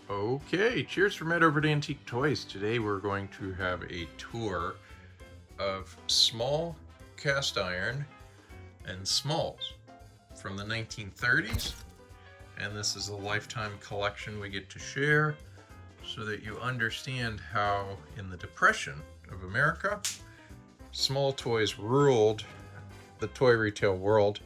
Okay, cheers from Ed over to Antique Toys. Today we're going to have a tour of small cast iron and smalls from the 1930s. And this is a lifetime collection we get to share so that you understand how in the Depression of America, small toys ruled the toy retail world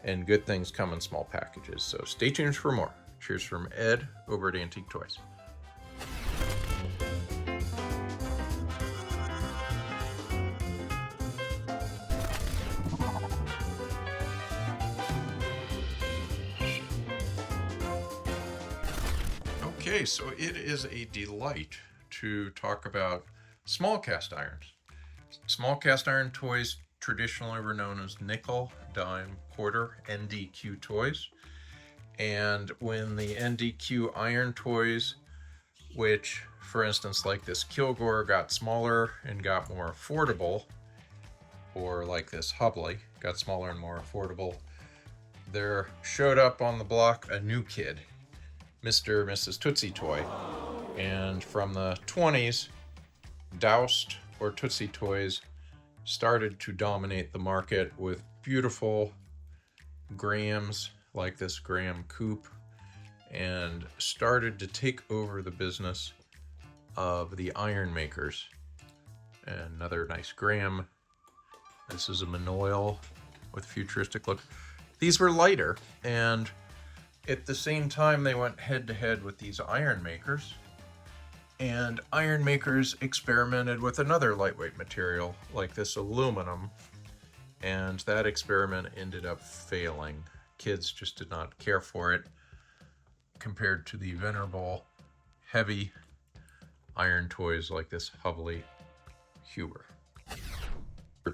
and good things come in small packages. So stay tuned for more. Cheers from Ed over at Antique Toys. Okay, so it is a delight to talk about small cast irons. Small cast iron toys traditionally were known as nickel, dime, quarter, NDQ toys. And when the NDQ iron toys, which for instance like this Kilgore got smaller and got more affordable, or like this Hubley got smaller and more affordable, there showed up on the block a new kid, Mr. and Mrs. Tootsie Toy. And from the 20s, Doused or Tootsie Toys started to dominate the market with beautiful grams like this Graham Coupe, and started to take over the business of the iron makers. Another nice Graham. This is a Manoil with futuristic look. These were lighter, and at the same time they went head to head with these iron makers. And iron makers experimented with another lightweight material like this aluminum, and that experiment ended up failing. Kids just did not care for it compared to the venerable heavy iron toys like this Hubley Huber.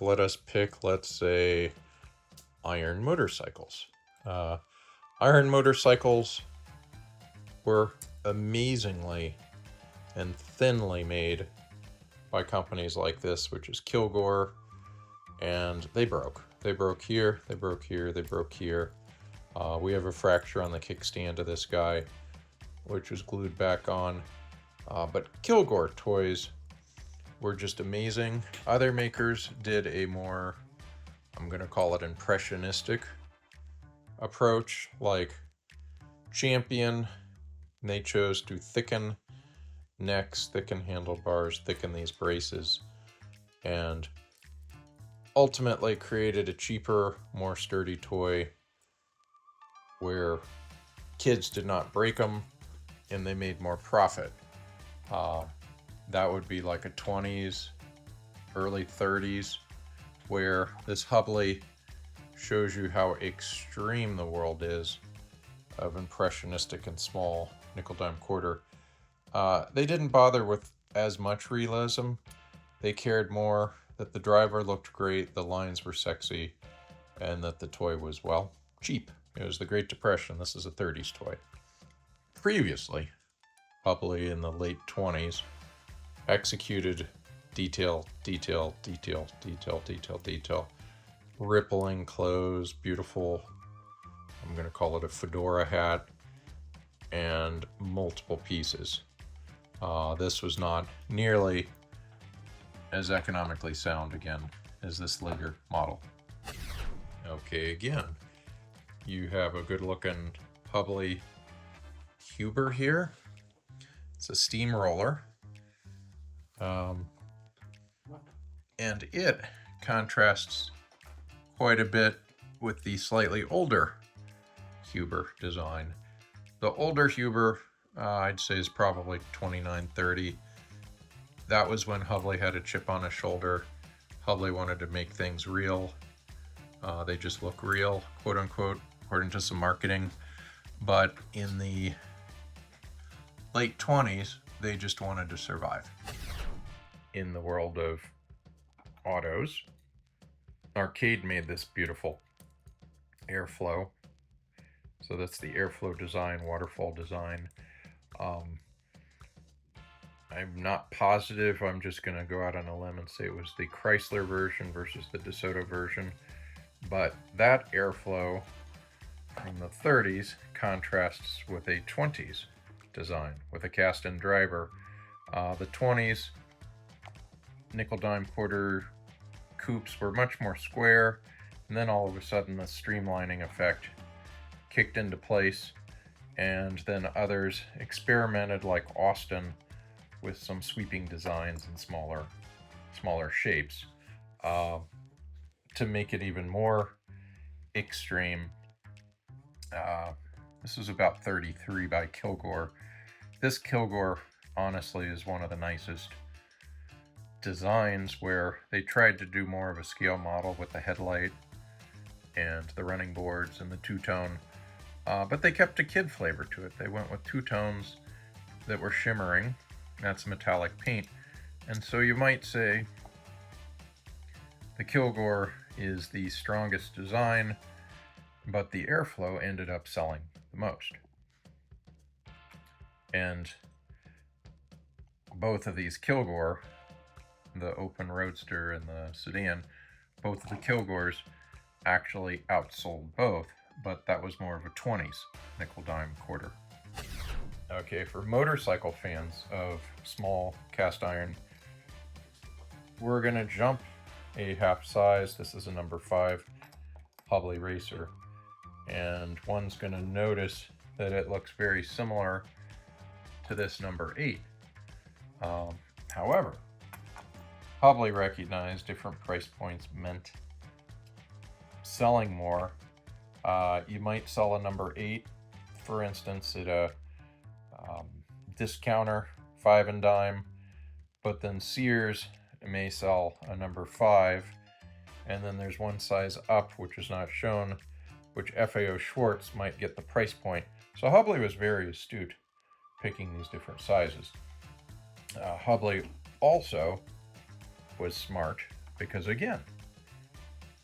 Let us pick, let's say, iron motorcycles. Iron motorcycles were amazingly and thinly made by companies like this, which is Kilgore, and they broke. They broke here, they broke here, they broke here. We have a fracture on the kickstand of this guy, which was glued back on. But Kilgore toys were just amazing. Other makers did a more, I'm gonna call it impressionistic approach, like Champion. They chose to thicken necks, thicken handlebars, thicken these braces, and ultimately created a cheaper, more sturdy toy where kids did not break them and they made more profit. That would be like a 20s, early 30s, where this Hubley shows you how extreme the world is of impressionistic and small nickel dime quarter. They didn't bother with as much realism. They cared more that the driver looked great, the lines were sexy, and that the toy was, well, cheap. It was the Great Depression. This is a 30s toy. Previously, Hubley in the late 20s executed detail, detail, detail, detail, detail, detail. Rippling clothes, beautiful, I'm going to call it a fedora hat, and multiple pieces. This was not nearly as economically sound again as this later model. Okay, again, you have a good looking Hubley Huber here. It's a steamroller. And it contrasts quite a bit with the slightly older Huber design. The older Huber, I'd say, is probably 29-30. That was when Hubley had a chip on his shoulder. Hubley wanted to make things real. They just look real, quote unquote, according to some marketing. But in the late 20s, they just wanted to survive. In the world of autos, Arcade made this beautiful airflow. So that's the airflow design, waterfall design. I'm not positive. I'm just going to go out on a limb and say it was the Chrysler version versus the DeSoto version. But that airflow from the 30s contrasts with a 20s design with a cast-in driver. The 20s nickel dime quarter coupes were much more square, and then all of a sudden the streamlining effect kicked into place, and then others experimented, like Austin, with some sweeping designs and smaller shapes to make it even more extreme. This is about 33 by Kilgore. This Kilgore honestly is one of the nicest designs, where they tried to do more of a scale model with the headlight and the running boards and the two-tone, but they kept a kid flavor to it. They went with two tones that were shimmering. That's metallic paint. And so you might say the Kilgore is the strongest design, but the Airflow ended up selling the most. And both of these Kilgore, the open roadster and the sedan, both of the Kilgores actually outsold both, but that was more of a 20s nickel dime quarter. Okay, for motorcycle fans of small cast iron, we're gonna jump a half size. This is a number 5 Hubley Racer, and one's gonna notice that it looks very similar to this number 8. However, Hubley recognized different price points meant selling more. You might sell a number 8, for instance, at a discounter, 5 and dime, but then Sears may sell a number 5, and then there's one size up, which is not shown, which FAO Schwartz might get the price point. So Hubley was very astute picking these different sizes. Hubley also was smart because, again,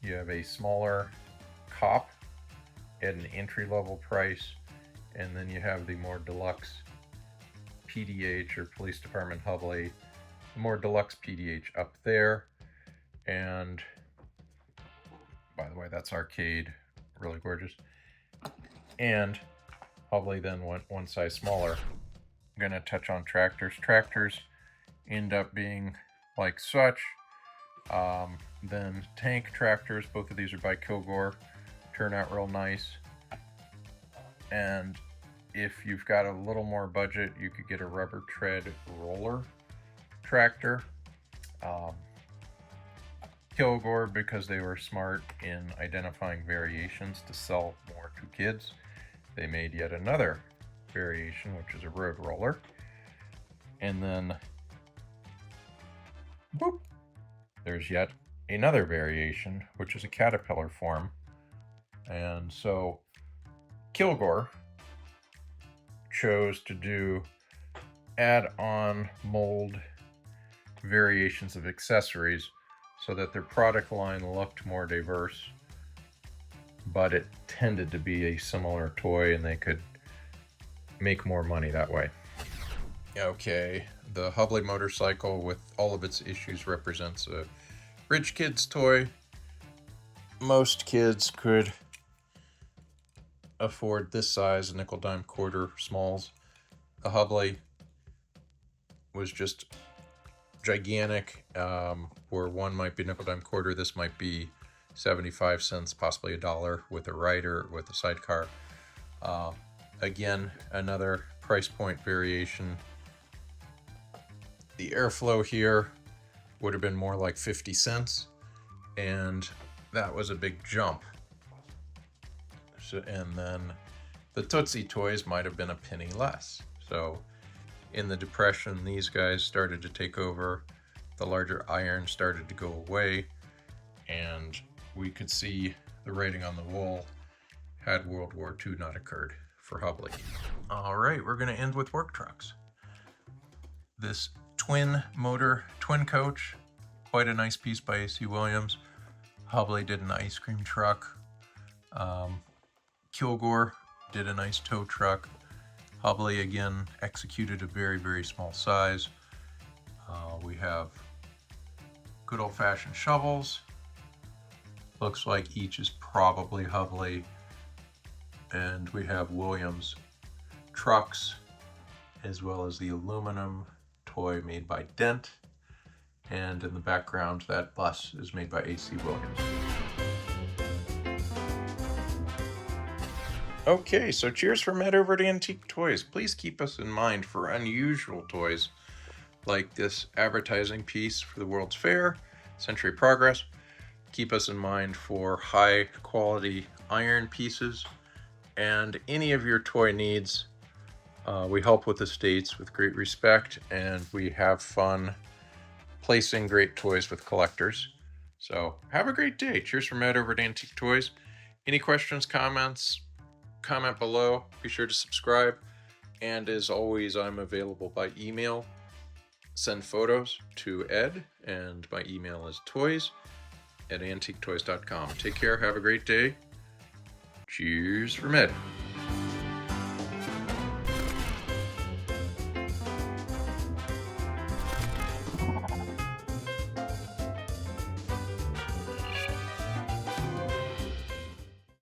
you have a smaller cop at an entry-level price, and then you have the more deluxe PDH or Police Department Hubley, the more deluxe PDH up there. And by the way, that's arcade, really gorgeous. And Hubley then went one size smaller. I'm going to touch on tractors. Tractors end up being like such. Then tank tractors, both of these are by Kilgore, turn out real nice. And if you've got a little more budget, you could get a rubber tread roller tractor. Kilgore, because they were smart in identifying variations to sell more to kids, they made yet another variation, which is a road roller. And then, whoop, there's yet another variation, which is a caterpillar form. And so Kilgore chose to do add-on mold variations of accessories so that their product line looked more diverse, but it tended to be a similar toy and they could make more money that way. Okay, the Hubley motorcycle with all of its issues represents a rich kid's toy. Most kids could afford this size, nickel dime quarter smalls. The Hubley was just gigantic, where one might be nickel dime quarter, this might be 75 cents, possibly $1 with a rider, with a sidecar. Again, another price point variation. The Airflow here would have been more like 50 cents, and that was a big jump. So, and then the Tootsie toys might have been a penny less. So in the Depression, these guys started to take over. The larger iron started to go away, and we could see the writing on the wall had World War II not occurred for Hubley. All right, we're going to end with work trucks. This twin motor, twin coach, quite a nice piece by A.C. Williams. Hubley did an ice cream truck. Kilgore did a nice tow truck. Hubley again executed a very, very small size. We have good old-fashioned shovels. Looks like each is probably Hubley. And we have Williams trucks as well as the aluminum toy made by Dent. And in the background, that bus is made by A.C. Williams. Okay, so cheers from Ed over at Antique Toys. Please keep us in mind for unusual toys like this advertising piece for the World's Fair, Century Progress. Keep us in mind for high quality iron pieces and any of your toy needs. We help with estates with great respect, and we have fun placing great toys with collectors. So have a great day. Cheers from Ed over at Antique Toys. Any questions, comments, comment below. Be sure to subscribe. And as always, I'm available by email. Send photos to Ed, and my email is toys@AntiqueToys.com. Take care. Have a great day. Cheers from Ed.